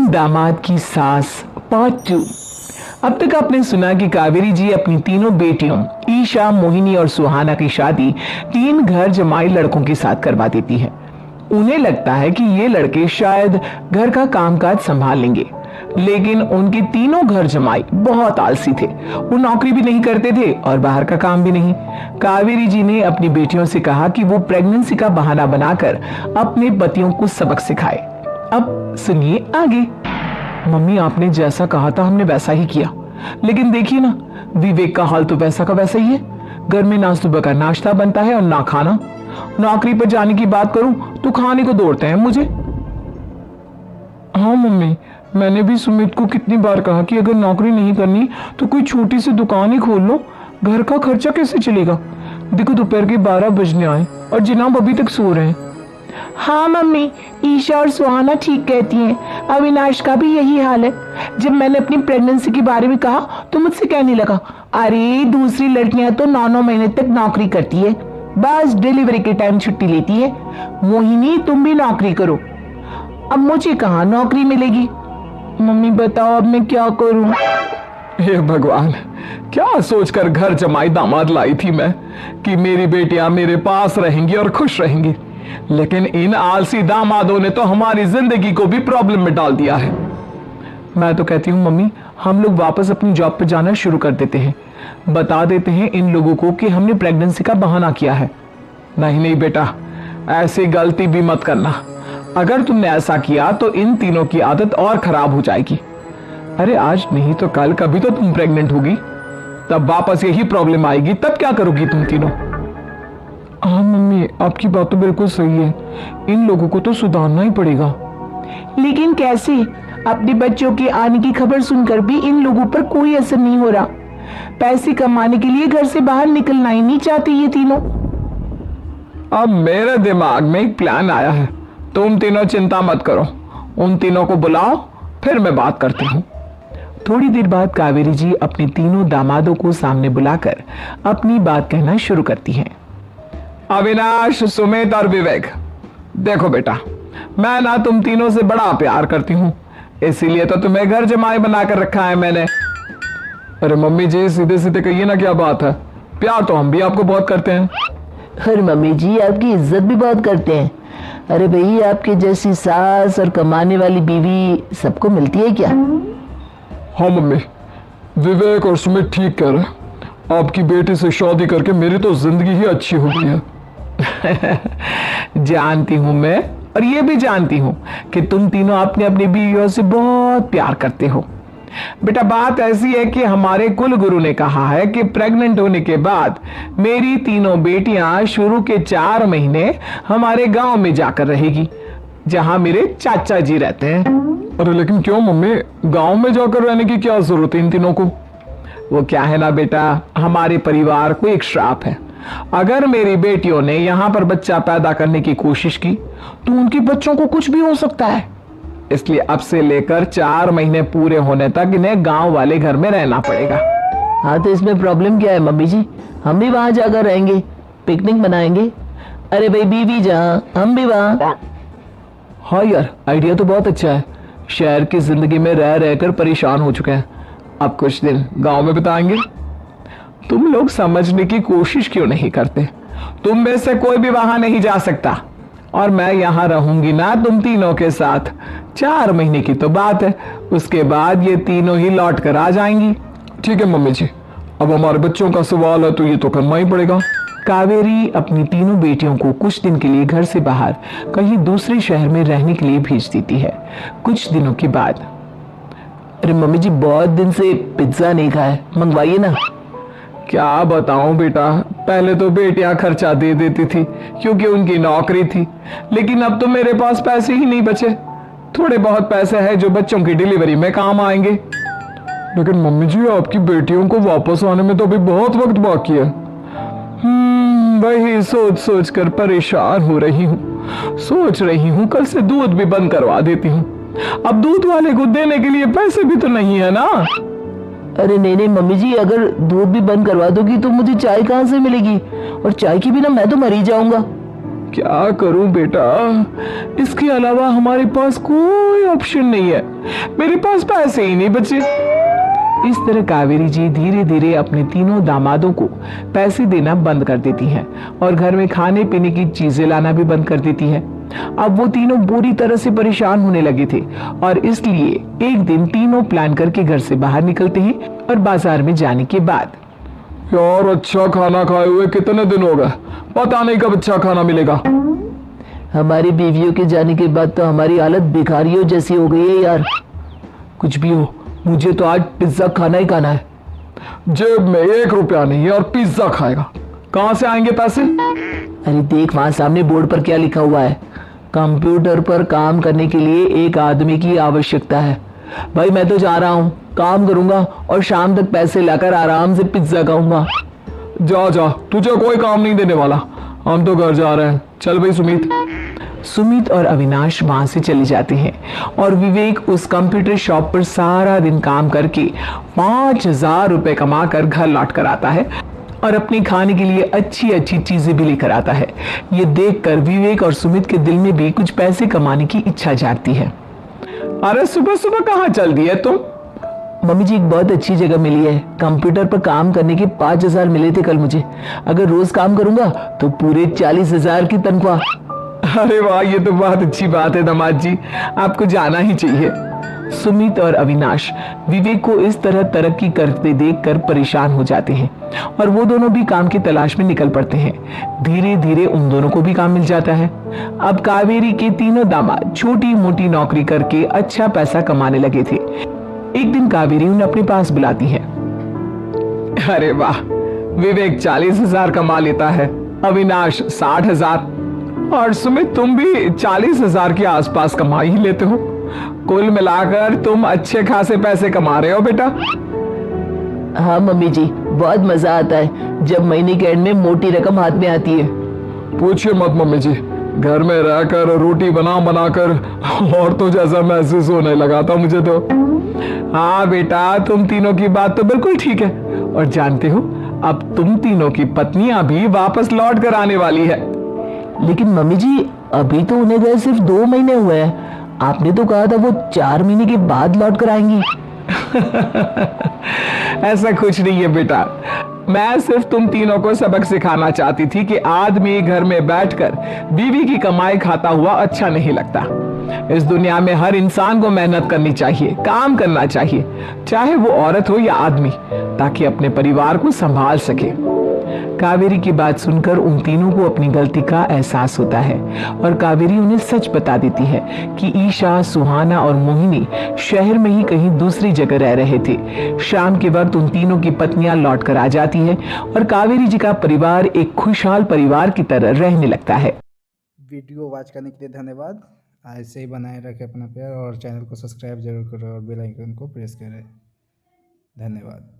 दामाद की सास पार्ट 2। अब तक आपने सुना कि कावेरी जी अपनी तीनों बेटियों ईशा, मोहिनी और सुहाना की शादी 3 घर जमाई लड़कों के साथ करवा देती है। उन्हें लगता है कि ये लड़के शायद घर का कामकाज संभाल लेंगे, लेकिन उनके तीनों घर जमाई बहुत आलसी थे। वो नौकरी भी नहीं करते थे और बाहर का काम भी नहीं। कावेरी जी ने अपनी बेटियों से कहा कि वो प्रेगनेंसी का बहाना बनाकर अपने पतियों को सबक सिखाए। अब सुनिए आगे। मम्मी, आपने जैसा कहा था हमने वैसा ही किया, लेकिन देखिए ना, विवेक का हाल तो वैसा का वैसा ही है। घर में ना सुबह का नाश्ता बनता है और ना खाना। नौकरी पर जाने की बात करूं तो खाने को दौड़ते हैं मुझे। हाँ मम्मी, मैंने भी सुमित को कितनी बार कहा कि अगर नौकरी नहीं करनी तो कोई छोटी सी दुकान ही खोल लो। घर का खर्चा कैसे चलेगा? देखो दोपहर के 12 बजने आए और जनाब अभी तक सो रहे हैं। हाँ मम्मी, ईशा और सुहाना ठीक कहती हैं। अविनाश का भी यही हाल है। जब मैंने अपनी प्रेगनेंसी के बारे में कहा तो मुझसे कहने लगा, अरे दूसरी लड़कियां तो 9-9 महीने तक नौकरी करती है, बस डिलीवरी के टाइम छुट्टी लेती है। मोहिनी, तुम भी नौकरी करो। अब मुझे कहाँ नौकरी मिलेगी? मम्मी बताओ अब मैं क्या करूं? हे भगवान, क्या सोचकर घर जमाई दामाद लाई थी मैं कि मेरी बेटियां मेरे पास रहेंगी और खुश रहेंगी, लेकिन इन आलसी दामादों ने तो हमारी जिंदगी को भी प्रॉब्लम में डाल दिया है। मैं तो कहती हूँ मम्मी, हम लोग वापस अपनी जॉब पर जाना शुरू कर देते हैं। बता देते हैं इन लोगों को कि हमने प्रेगनेंसी का बहाना किया है। नहीं नहीं बेटा, ऐसी गलती भी मत करना। अगर तुमने ऐसा किया तो इन तीनों की आदत और खराब हो जाएगी। अरे आज नहीं तो कल कभी तो तुम प्रेग्नेंट होगी, तब वापस यही प्रॉब्लम आएगी, तब क्या करोगी तुम तीनों? हाँ मम्मी, आपकी बात तो बिल्कुल सही है। इन लोगों को तो सुधारना ही पड़ेगा। लेकिन कैसे? अपने बच्चों के आने की खबर सुनकर भी इन लोगों पर कोई असर नहीं हो रहा। पैसे कमाने के लिए घर से बाहर निकलना ही नहीं चाहते ये तीनों। अब मेरे दिमाग में एक प्लान आया है, तुम तीनों चिंता मत करो। उन तीनों को बुलाओ, फिर मैं बात करती हूँ। थोड़ी देर बाद कावेरी जी अपने तीनों दामादों को सामने बुलाकर अपनी बात कहना शुरू करती हैं। अविनाश, सुमित और विवेक, देखो बेटा, मैं ना तुम तीनों से बड़ा प्यार करती हूँ, इसीलिए तो तुम्हें घर जमाई बनाकर रखा है मैंने। अरे मम्मी जी, सीधे सीधे कहिए ना, क्या बात है? प्यार तो हम भी आपको बहुत करते हैं। अरे मम्मी जी, आपकी इज्जत भी बहुत करते हैं। अरे भाई, आपके जैसी सास और कमाने वाली बीवी सबको मिलती है क्या? हाँ मम्मी, विवेक और सुमित ठीक कह रहे हैं। आपकी बेटी से शादी करके मेरी तो जिंदगी ही अच्छी हो गई है। जानती हूँ मैं, और ये भी जानती हूँ कि तुम तीनों अपने अपनी बीवियों से बहुत प्यार करते हो। बेटा, बात ऐसी है कि हमारे कुल गुरु ने कहा है कि प्रेग्नेंट होने के बाद मेरी तीनों बेटियां शुरू के 4 महीने हमारे गांव में जाकर रहेगी, जहां मेरे चाचा जी रहते हैं। अरे लेकिन क्यों मम्मी, गांव में जाकर रहने की क्या जरूरत है इन तीनों को? वो क्या है ना बेटा, हमारे परिवार को एक श्राप है। अगर मेरी बेटियों ने यहाँ पर बच्चा पैदा करने की कोशिश की तो उनके बच्चों को कुछ भी हो सकता है। इसलिए अब से लेकर 4 महीने पूरे होने तक इन्हें गांव वाले घर में रहना पड़ेगा। हाँ तो इसमें प्रॉब्लम क्या है मम्मी जी? हम भी वहां जाकर रहेंगे, पिकनिक मनाएंगे। अरे भाई, बीवी जहाँ हम भी वहाँ। हाँ यार, आइडिया तो बहुत अच्छा है। शहर की जिंदगी में रह रहकर परेशान हो चुके हैं, अब कुछ दिन गांव में बिताएंगे। तुम लोग समझने की कोशिश क्यों नहीं करते? तुम में से कोई भी वहां नहीं जा सकता, और मैं यहाँ रहूंगी ना तुम तीनों के साथ। 4 महीने की तो बात है, उसके बाद ये तीनों ही लौट कर आ जाएंगी। ठीक है मम्मी जी, अब हमारे बच्चों का सवाल है तो ये तो करना ही पड़ेगा। कावेरी अपनी तीनों बेटियों को कुछ दिन के लिए घर से बाहर कहीं दूसरे शहर में रहने के लिए भेज देती है। कुछ दिनों के बाद, अरे मम्मी जी, बहुत दिन से पिज्जा नहीं खाया, मंगवाइए ना। क्या बताऊं बेटा, पहले तो बेटियां खर्चा दे देती थी क्योंकि उनकी नौकरी थी, लेकिन अब तो मेरे पास पैसे ही नहीं बचे। थोड़े बहुत पैसे हैं जो बच्चों की डिलीवरी में काम आएंगे। लेकिन मम्मी जी, आपकी बेटियों को वापस आने में तो अभी बहुत वक्त बाकी है। वही सोच सोच कर परेशान हो रही हूँ। सोच रही हूँ कल से दूध भी बंद करवा देती हूँ। अब दूध वाले को देने के लिए पैसे भी तो नहीं है ना। अरे नहीं नहीं मम्मी जी, अगर दूध भी बंद करवा दोगी तो मुझे चाय कहाँ से मिलेगी? और चाय के बिना मैं तो मर ही जाऊंगा। क्या करूं बेटा, इसके अलावा हमारे पास कोई ऑप्शन नहीं है, मेरे पास पैसे ही नहीं बचे। इस तरह कावेरी जी धीरे धीरे अपने तीनों दामादों को पैसे देना बंद कर देती हैं और घर में खाने पीने की चीजें लाना भी बंद कर देती हैं। अब वो तीनों बुरी तरह से परेशान होने लगे थे और इसलिए एक दिन तीनों प्लान करके घर से बाहर निकलते हैं और बाजार में जाने के बाद, यार अच्छा खाना खाए हुए कितने दिन हो गए, पता नहीं कब अच्छा खाना मिलेगा। हमारी बीवियों के जाने के बाद तो हमारी हालत भिखारियों जैसी हो गई है यार। कुछ भी हो, मुझे तो आज पिज्जा खाना ही खाना है। जेब में 1 रुपया नहीं है और पिज्जा खाएगा, कहां से आएंगे पैसे? अरे देख वहां सामने बोर्ड पर क्या लिखा हुआ है, कंप्यूटर पर काम करने के लिए एक आदमी की आवश्यकता है। भाई मैं तो जा रहा हूँ, काम करूंगा और शाम तक पैसे लाकर आराम से पिज्जा खाऊंगा। जा जा, तुझे कोई काम नहीं देने वाला, हम तो घर जा रहे हैं। चल भाई सुमित। सुमित और अविनाश वहां से चले जाते हैं और विवेक उस कंप्यूटर शॉप पर सारा दिन काम करके 5,000 रुपए कमा कर घर लौट कर आता है और अपने खाने के लिए अच्छी अच्छी चीजें भी लेकर आता है। ये देखकर विवेक और सुमित के दिल में भी कुछ पैसे कमाने की इच्छा जागती है। अरे सुबह सुबह कहाँ चल दी है तुम? मम्मी जी एक बहुत अच्छी जगह मिली है, कंप्यूटर पर काम करने के 5,000 मिले थे कल मुझे। अगर रोज काम करूंगा तो पूरे 40,000 की तनख्वाह। अरे वाह, ये तो बहुत अच्छी बात है दामाद जी, आपको जाना ही चाहिए। सुमित और अविनाश विवेक को इस तरह तरक्की करते देखकर परेशान हो जाते हैं और वो दोनों भी काम की तलाश में निकल पड़ते हैं। धीरे धीरे उन दोनों को भी काम मिल जाता है। अब कावेरी के तीनों दामाद छोटी मोटी नौकरी करके अच्छा पैसा कमाने लगे थे। एक दिन कावेरी उन्हें अपने पास बुलाती है। अरे वाह, विवेक 40,000 कमा लेता है, अविनाश 60,000 और सुमित तुम भी 40,000 के आसपास कमा ही लेते हो। कुल मिलाकर तुम अच्छे खासे पैसे कमा रहे हो बेटा। हाँ मम्मी जी, बहुत मजा आता है जब महीने के एंड में मोटी रकम हाथ में आती है। पूछिए मत मम्मी जी, घर में रहकर रोटी बना बनाकर और तो जैसा महसूस होने लगा था मुझे तो। हाँ बेटा, तुम तीनों की बात तो बिल्कुल ठीक है और जानते हो अब तुम तीनों की पत्नियां भी वापस लौट कर आने वाली है। लेकिन मम्मी जी अभी तो उन्हें गए सिर्फ 2 महीने हुए हैं, आपने तो कहा था वो 4 महीने के बाद लौट कर आएंगी। ऐसा कुछ नहीं है बेटा, मैं सिर्फ तुम तीनों को सबक सिखाना चाहती थी कि आदमी घर में बैठकर बीवी की कमाई खाता हुआ अच्छा नहीं लगता। इस दुनिया में हर इंसान को मेहनत करनी चाहिए, काम करना चाहिए, चाहे वो औरत हो या आदमी, ताकि अपने परिवार को संभाल सके। कावेरी की बात सुनकर उन तीनों को अपनी गलती का एहसास होता है और कावेरी उन्हें सच बता देती है कि ईशा, सुहाना और मोहिनी शहर में ही कहीं दूसरी जगह रह रहे थे। शाम के वक्त उन तीनों की पत्नियां लौट कर आ जाती हैं और कावेरी जी का परिवार एक खुशहाल परिवार की तरह रहने लगता है। वीडियो वॉच करने के लिए धन्यवाद। ऐसे ही बनाए रखें अपना प्यार और चैनल को सब्सक्राइब जरूर करें और बेल आइकन को प्रेस करें। धन्यवाद।